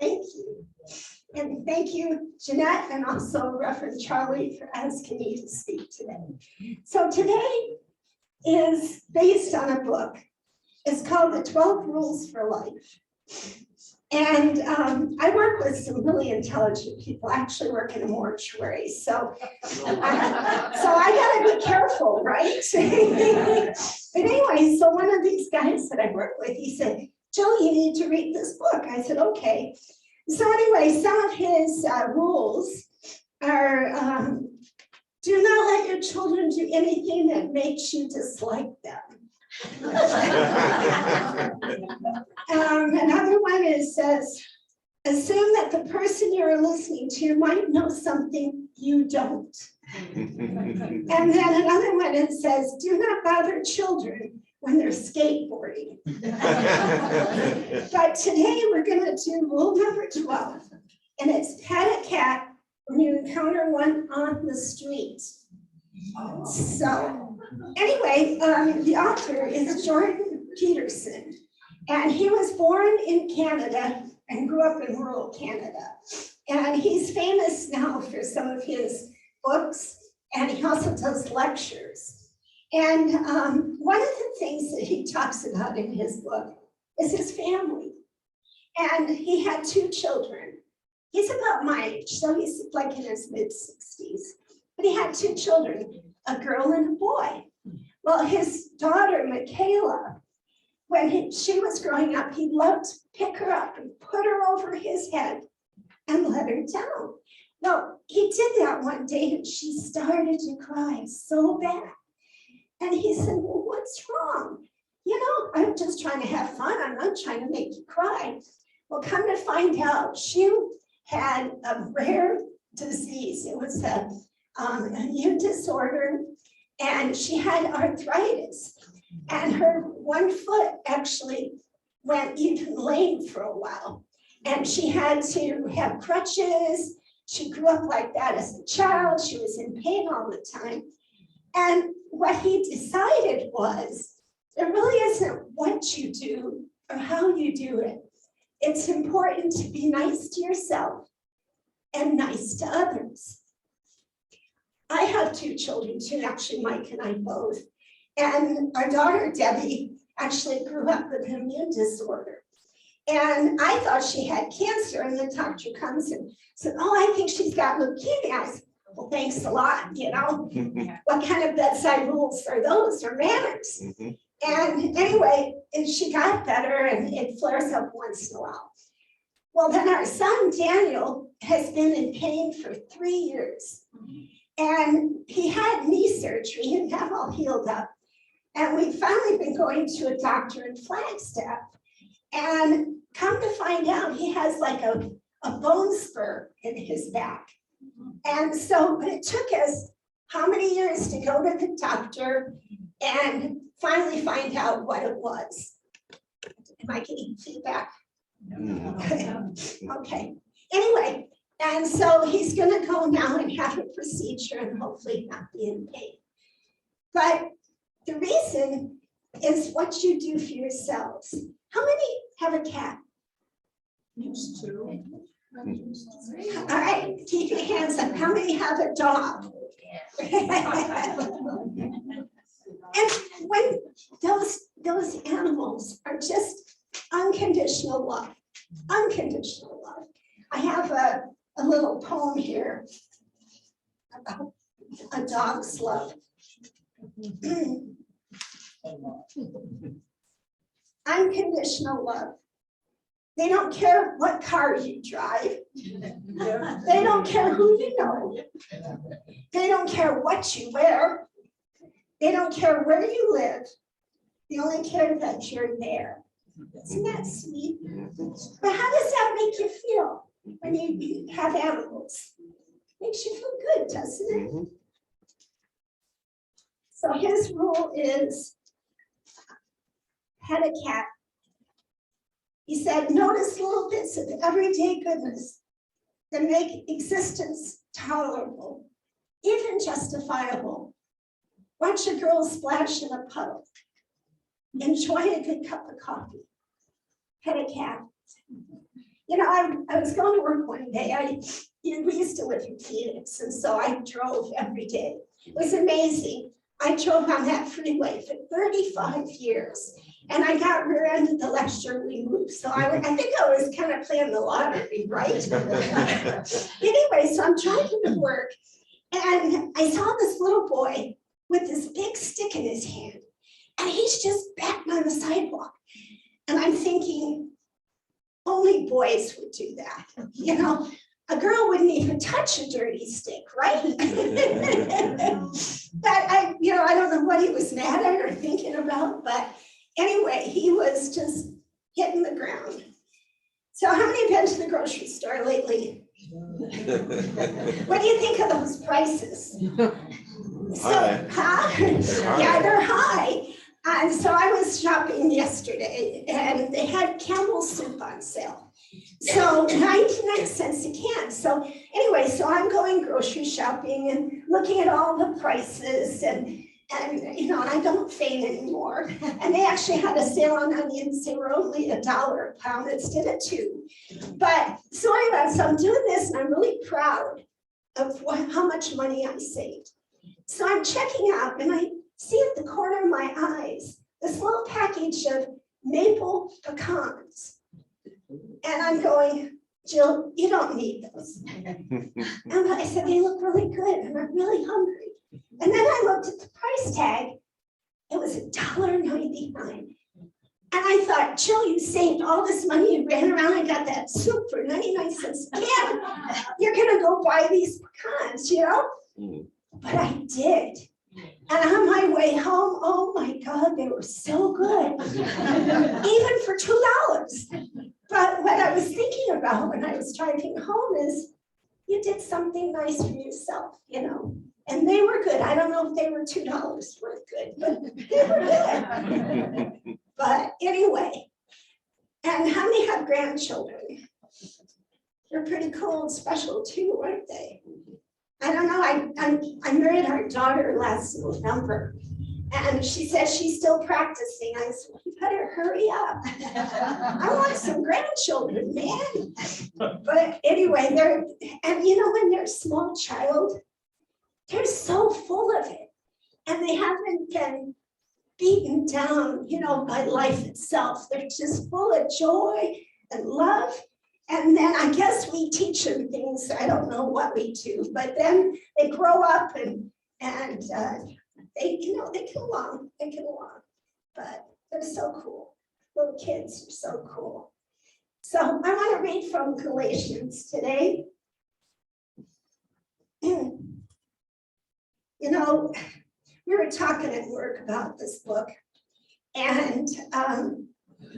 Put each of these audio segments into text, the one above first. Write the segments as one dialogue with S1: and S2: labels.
S1: Thank you. And thank you, Jeanette, and also Reverend Charlie for asking me to speak today. So today is based on a book. It's called The 12 Rules for Life. And I work with some really intelligent people. I actually work in a mortuary, so I gotta be careful, right? But anyway, so one of these guys that I work with, he said, Jill, you need to read this book. I said, okay. So anyway, some of his rules are, do not let your children do anything that makes you dislike them. Another one says, assume that the person you're listening to might know something you don't. And then another one, it says, do not bother children when they're skateboarding. But today we're going to do rule number 12, and it's pet a cat when you encounter one on the street. So anyway, the author is Jordan Peterson, and he was born in Canada and grew up in rural Canada. And he's famous now for some of his books, and he also does lectures. And one of the things that he talks about in his book is his family. And he had 2 children. He's about my age, so he's like in his mid-60s. But he had 2 children, a girl and a boy. Well, his daughter, Michaela, when she was growing up, he loved to pick her up and put her over his head and let her down. Well, he did that one day and she started to cry so bad. And he said, well, what's wrong? You know, I'm just trying to have fun. I'm not trying to make you cry. Well, come to find out, she had a rare disease. It was an immune disorder, and she had arthritis. And her one foot actually went even lame for a while. And she had to have crutches. She grew up like that as a child. She was in pain all the time. And what he decided was, there really isn't what you do or how you do it. It's important to be nice to yourself and nice to others. I have 2 children too, actually Mike and I both. And our daughter, Debbie, actually grew up with an immune disorder. And I thought she had cancer, and the doctor comes and said, oh, I think she's got leukemia. I said, well, thanks a lot, you know. What kind of bedside rules are those, or manners? And anyway, she got better, and it flares up once in a while. Well, then our son, Daniel, has been in pain for 3 years. And he had knee surgery and got all healed up. And we've finally been going to a doctor in Flagstaff. And come to find out, he has like a bone spur in his back. And so, but it took us how many years to go to the doctor and finally find out what it was. Am I getting feedback? Okay. Anyway, and so he's going to go now and have a procedure and hopefully not be in pain. But the reason is what you do for yourselves. How many have a cat?
S2: Used to.
S1: All right, keep your hands up. How many have a dog? And when those animals are just unconditional love, unconditional love. I have a little poem here about a dog's love. Unconditional love. They don't care what car you drive. They don't care who you know. They don't care what you wear. They don't care where you live. They only care that you're there. Isn't that sweet? But how does that make you feel when you have animals? Makes you feel good, doesn't it? So his rule is pet a cat. He said, notice little bits of everyday goodness that make existence tolerable, even justifiable. Watch a girl splash in a puddle. Enjoy a good cup of coffee. pet a cat. You know, I was going to work one day. We used to live in Phoenix, and so I drove every day. It was amazing. I drove on that freeway for 35 years, and I got rear-ended the last year we moved. So I think I was kind of playing the lottery, right? Anyway, so I'm driving to work, and I saw this little boy with this big stick in his hand, and he's just batting on the sidewalk. And I'm thinking, only boys would do that, you know? A girl wouldn't even touch a dirty stick, right? But I don't know what he was mad at or thinking about, but anyway, he was just hitting the ground. So how many have been to the grocery store lately? What do you think of those prices? So, yeah, they're high. And so I was shopping yesterday and they had Campbell soup on sale. So 99 cents a can. So anyway, so I'm going grocery shopping and looking at all the prices and you know, I don't faint anymore. And they actually had a sale on onions. They were only $1 a pound instead of $2. But so anyway, so I'm doing this and I'm really proud of how much money I saved. So I'm checking out and I see at the corner of my eyes this little package of maple pecans. And I'm going, Jill, you don't need those. And I said, they look really good and I'm really hungry. And then I looked at the price tag. It was $1.99. And I thought, Jill, you saved all this money and ran around and got that soup for 99 cents a can. You're gonna go buy these pecans, you know? But I did. And on my way home, oh my God, they were so good. Even for $2. But what I was thinking about when I was driving home is you did something nice for yourself, you know, and they were good. I don't know if they were $2 worth good, but they were good. But anyway, and how many have grandchildren? They're pretty cool and special too, aren't they? I don't know, I married our daughter last November. And she says she's still practicing. I said, well, you better hurry up. I want some grandchildren, man. But anyway, and you know, when they're a small child, they're so full of it. And they haven't been beaten down, you know, by life itself. They're just full of joy and love. And then I guess we teach them things. I don't know what we do, but then they grow up and they, you know, they get along, but they're so cool. Little kids are so cool. So I want to read from Galatians today. You know, we were talking at work about this book, and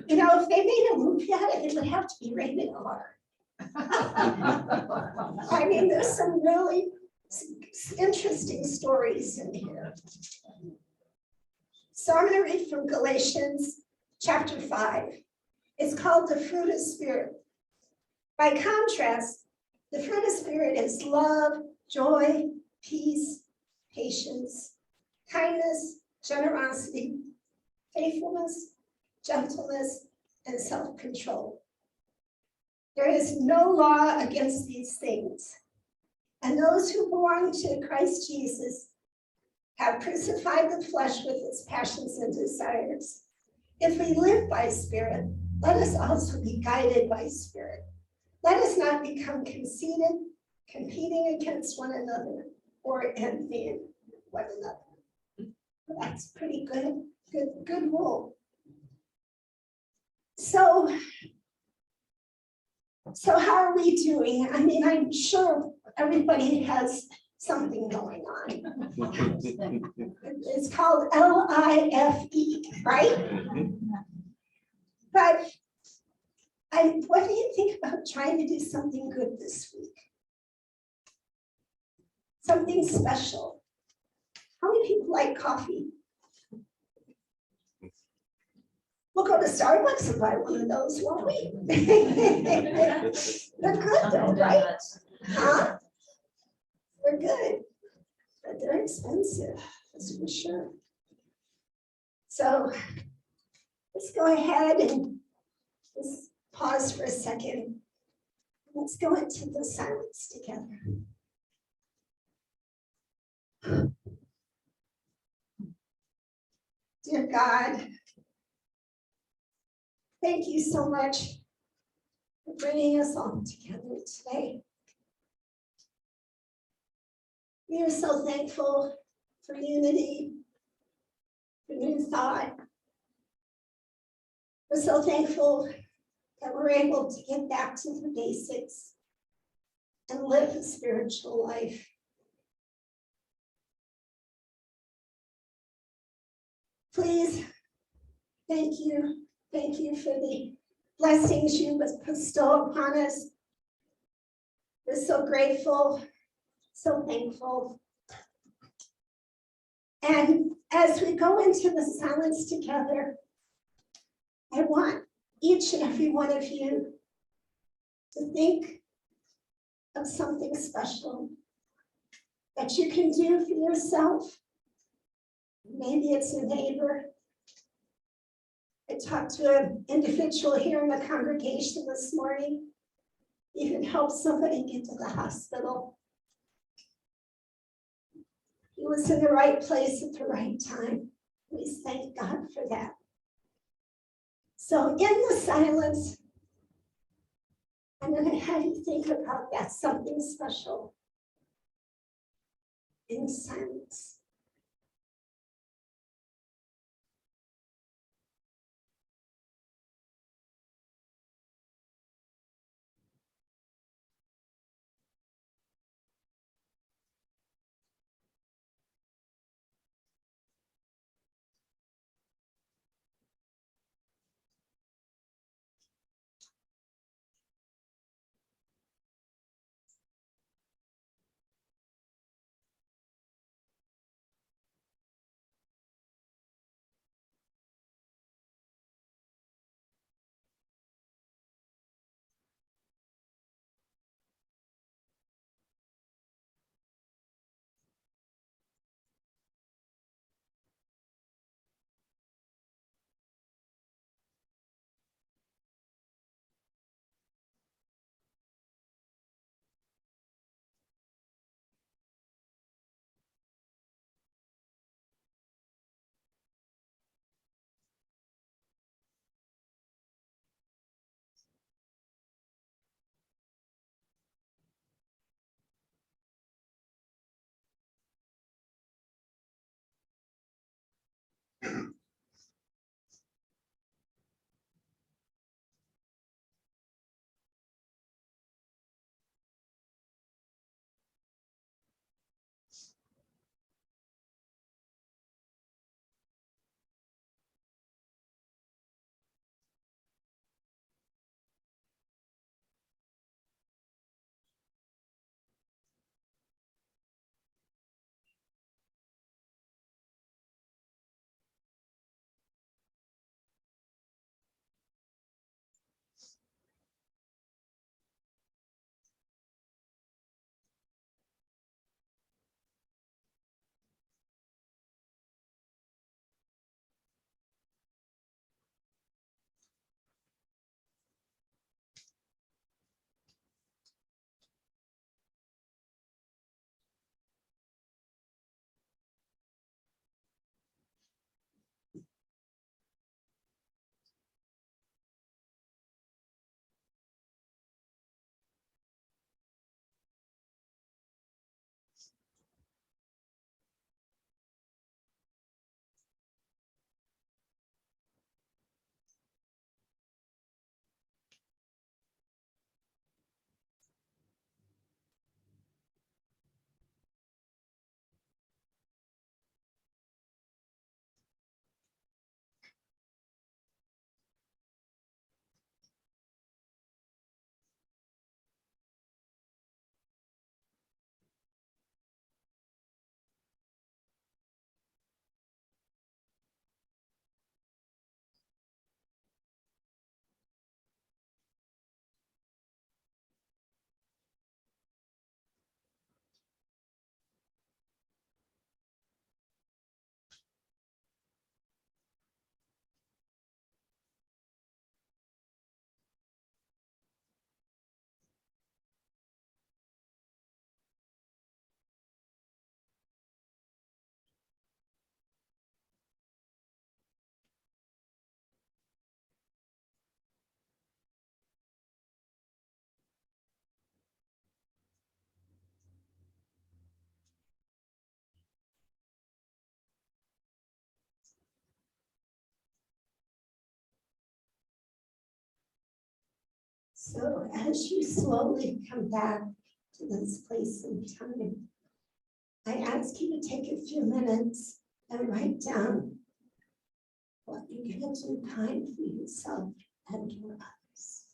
S1: you know, if they made a movie out of it, it would have to be rated R. I mean, there's some really interesting stories in here. So I'm going to read from Galatians chapter 5. It's called the fruit of spirit. By contrast, the fruit of spirit is love, joy, peace, patience, kindness, generosity, faithfulness, gentleness, and self-control. There is no law against these things. And those who belong to Christ Jesus have crucified the flesh with its passions and desires. If we live by spirit, let us also be guided by spirit. Let us not become conceited, competing against one another, or envying one another. That's pretty good rule. So how are we doing? I mean, I'm sure everybody has something going on. It's called LIFE, right? But what do you think about trying to do something good this week? Something special. How many people like coffee? We'll go to Starbucks and buy one of those, won't we? They're good though, right? Huh? They're good, but they're expensive, that's for sure. So let's go ahead and Just pause for a second. Let's go into the silence together. Dear God, thank you so much for bringing us all together today. We are so thankful for unity, for new thought. We're so thankful that we're able to get back to the basics and live a spiritual life. Please, thank you. Thank you for the blessings you bestow upon us. We're so grateful, so thankful. And as we go into the silence together, I want each and every one of you to think of something special that you can do for yourself. Maybe it's a neighbor. I talked to an individual here in the congregation this morning. You can help somebody get to the hospital. He was in the right place at the right time. We thank God for that. So in the silence, I'm going to have you think about that something special in silence. So as you slowly come back to this place and time, I ask you to take a few minutes and write down what you're going to do kind for yourself and your others.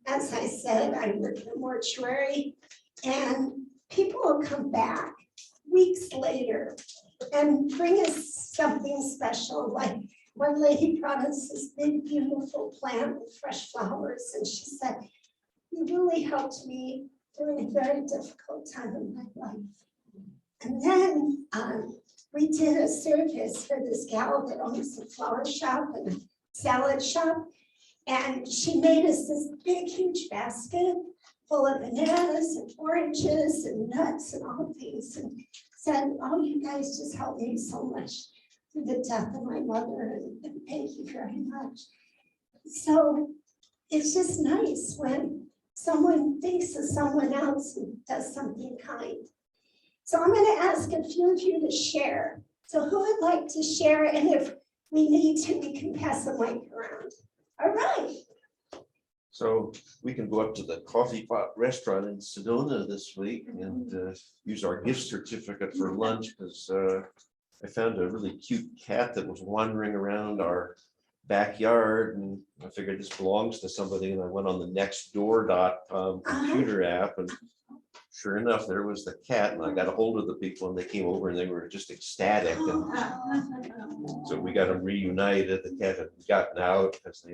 S1: As I said, I work in the mortuary, and people will come back weeks later and bring us something special. Like one lady brought us this big, beautiful plant with fresh flowers, and she said, "You really helped me during a very difficult time in my life." And then we did a service for this gal that owns a flower shop and a salad shop. And she made us this big, huge basket full of bananas and oranges and nuts and all things, and said, "Oh, you guys just helped me so much through the death of my mother, and thank you very much." So it's just nice when someone thinks of someone else and does something kind. So I'm going to ask a few of you to share. So who would like to share? And if we need to, we can pass the mic around. All right.
S3: So we can go up to the Coffee Pot Restaurant in Sedona this week and use our gift certificate for lunch, because I found a really cute cat that was wandering around our backyard, and I figured this belongs to somebody, and I went on the nextdoor.com computer app, and sure enough, there was the cat, and I got a hold of the people, and they came over and they were just ecstatic. And so we got them reunited. The cat had gotten out because they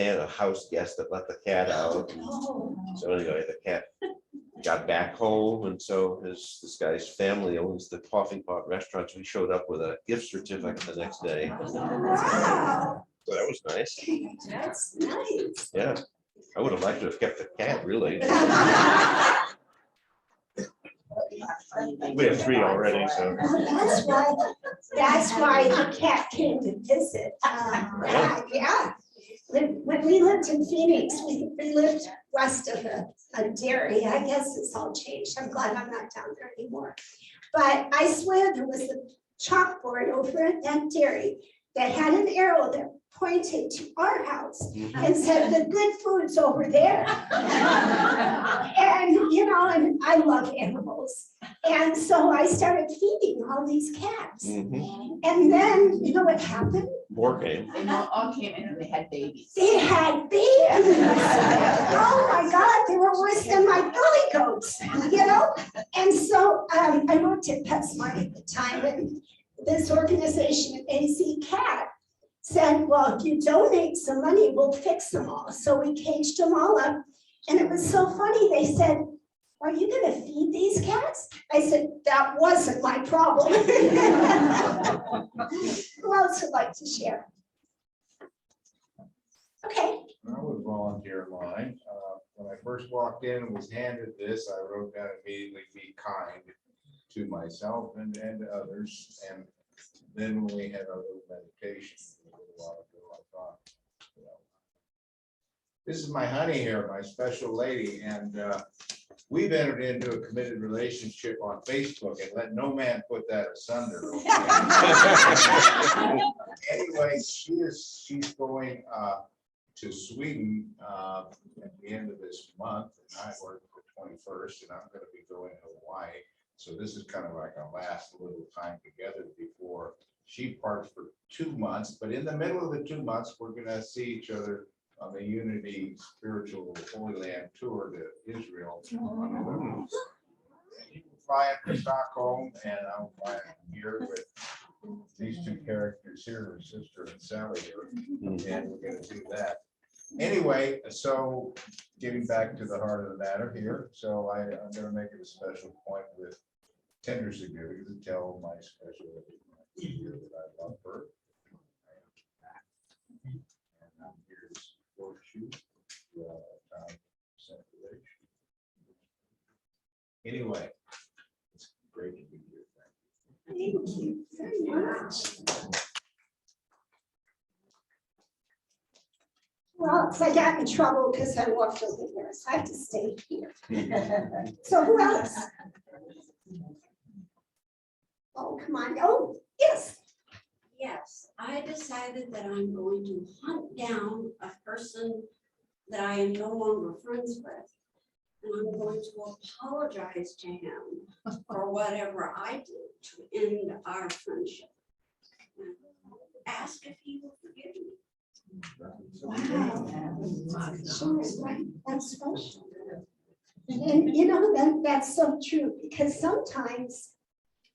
S3: had a house guest that let the cat out. So anyway, the cat got back home, and so this guy's family owns the Coffee Pot Restaurant. So we showed up with a gift certificate the next day.
S1: Wow.
S3: So that was nice.
S1: That's nice.
S3: Yeah, I would have liked to have kept the cat, really. We have 3 already, so.
S1: That's why the cat came to visit. Yeah. When we lived in Phoenix, we lived west of a dairy. I guess it's all changed. I'm glad I'm not down there anymore. But I swear there was a chalkboard over at that dairy that had an arrow that pointed to our house and said, "The good food's over there." And, you know, and I love animals. And so I started feeding all these cats.
S3: Mhm.
S1: And then, you know what happened?
S3: More game.
S2: They all came in and they had babies.
S1: They had babies. Oh my God, they were worse than my billy goats, you know? And so I worked at PetSmart at the time, and this organization, AC Cat, said, well, if you donate some money, we'll fix them all. So we caged them all up. And it was so funny. They said, are you going to feed these cats? I said, that wasn't my problem. Who else would like to share? Okay.
S4: I was volunteer in line. When I first walked in and was handed this, I wrote down immediately, be kind to myself and to others. And then when we had our little meditation a little while ago, I thought, you know, this is my honey here, my special lady. And we've entered into a committed relationship on Facebook, and let no man put that asunder. Anyway, she's going to Sweden at the end of this month, and I work the 21st, and I'm going to be going to Hawaii. So this is kind of like our last little time together before she parts for 2 months. But in the middle of the 2 months, we're going to see each other on the Unity Spiritual Holy Land tour to Israel. And you can fly into Stockholm, and I'll fly here with these two characters here, her sister and Sally here, and we're going to do that. Anyway, so getting back to the heart of the matter here, so I'm going to make it a special point with tender significance to tell my special lady here that I love her. And I'm here to support you throughout our time of separation. Anyway, it's great to be here.
S1: Thank you very much. Well, I got in trouble because I walked over there, so I have to stay here. So who else? Oh, come on. Oh, yes.
S5: Yes, I decided that I'm going to hunt down a person that I am no longer friends with. And I'm going to apologize to him for whatever I did to end our friendship. And ask if he will forgive me.
S1: Wow. Sure, right. That's special. And you know, that's so true, because sometimes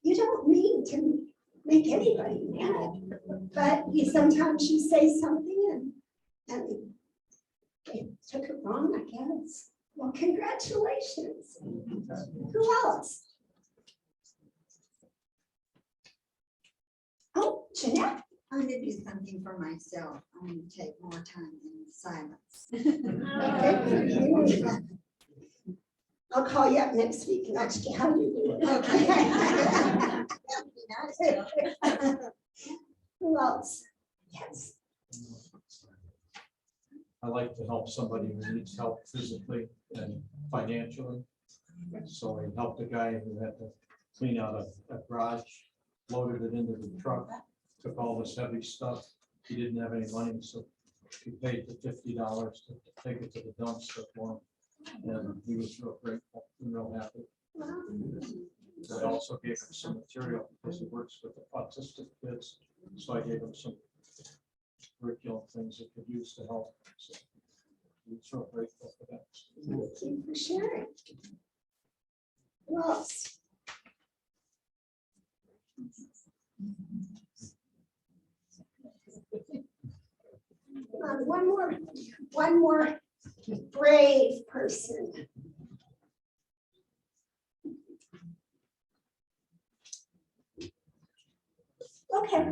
S1: you don't mean to make anybody mad, but sometimes you say something and they took it wrong, I guess. Well, congratulations. Who else? Oh, Jeanette.
S6: I'm going to do something for myself. I'm going to take more time in silence.
S1: Good for you. I'll call you up next week and ask you how you do it. Okay. Who else? Yes.
S7: I like to help somebody who needs help physically and financially. So I helped a guy who had to clean out a garage, loaded it into the truck, took all this heavy stuff. He didn't have any money, so he paid the $50 to take it to the dumpster for him. And he was real grateful and real happy. I also gave him some material because he works with the autistic kids. So I gave him some curriculum things that could use to help. So I'm so grateful for that.
S1: Thank you for sharing. Who else? One more brave person. Okay.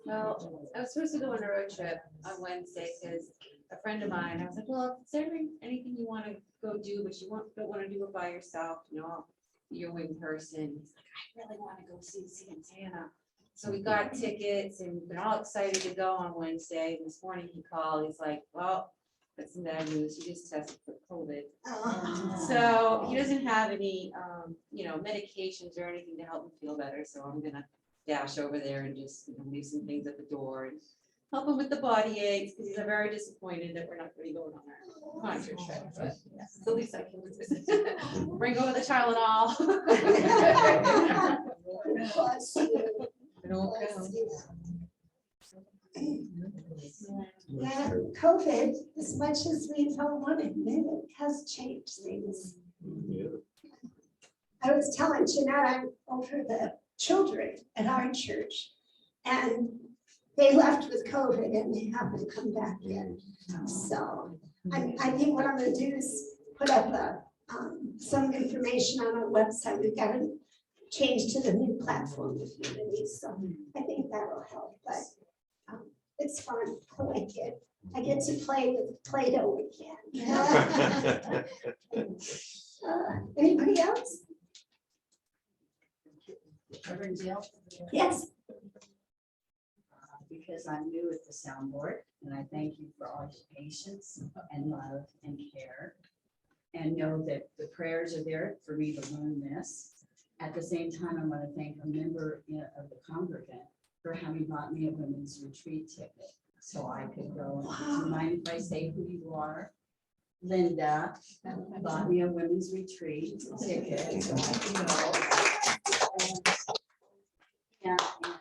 S8: Well, I was supposed to go on a road trip on Wednesday because a friend of mine, I was like, well, is there anything you want to go do, but you don't want to do it by yourself, you know, you're a wing person. He's like, I really want to go see Santana. So we got tickets and we've been all excited to go on Wednesday. This morning he called, he's like, well, that's some bad news. He just tested for COVID. So he doesn't have any, you know, medications or anything to help him feel better. So I'm gonna dash over there and just, you know, leave some things at the door and help him with the body aches, because he's very disappointed that we're not going to be going on our concert trip, but yes, the least I can do. Bring over the Tylenol.
S1: Bless you. Bless you. Yeah, COVID, as much as we don't want to admit it, has changed things. I was telling Jeanette, I'm over the children at our church, and they left with COVID and they haven't come back yet. So I think what I'm gonna do is put up some information on our website. We've got to change to the new platform with Unity, so I think that'll help, but it's fun. I like it. I get to play with Play-Doh again. Anybody else?
S9: Rev Jill,
S1: Yes.
S9: because I'm new at the soundboard, and I thank you for all your patience and love and care. And know that the prayers are there for me to learn this. At the same time, I want to thank a member of the congregant for having bought me a women's retreat ticket. So I could go, do you mind if I say who you are? Linda bought me a women's retreat ticket, so I can go. Yeah,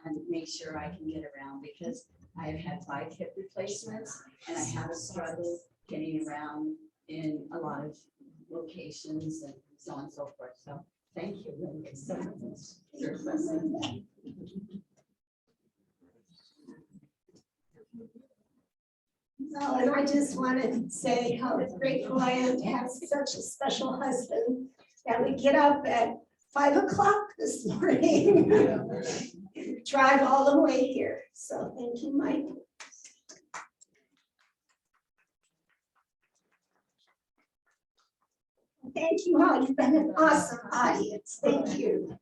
S9: and make sure I can get around, because I've had 5 hip replacements and I have a struggle getting around in a lot of locations and so on and so forth. So thank you, Linda, so much. You're a blessing.
S1: Oh, and I just want to say how grateful I am to have such a special husband that we get up at 5 o'clock this morning. Drive all the way here. So thank you, Mike. Thank you all. You've been an awesome audience. Thank you.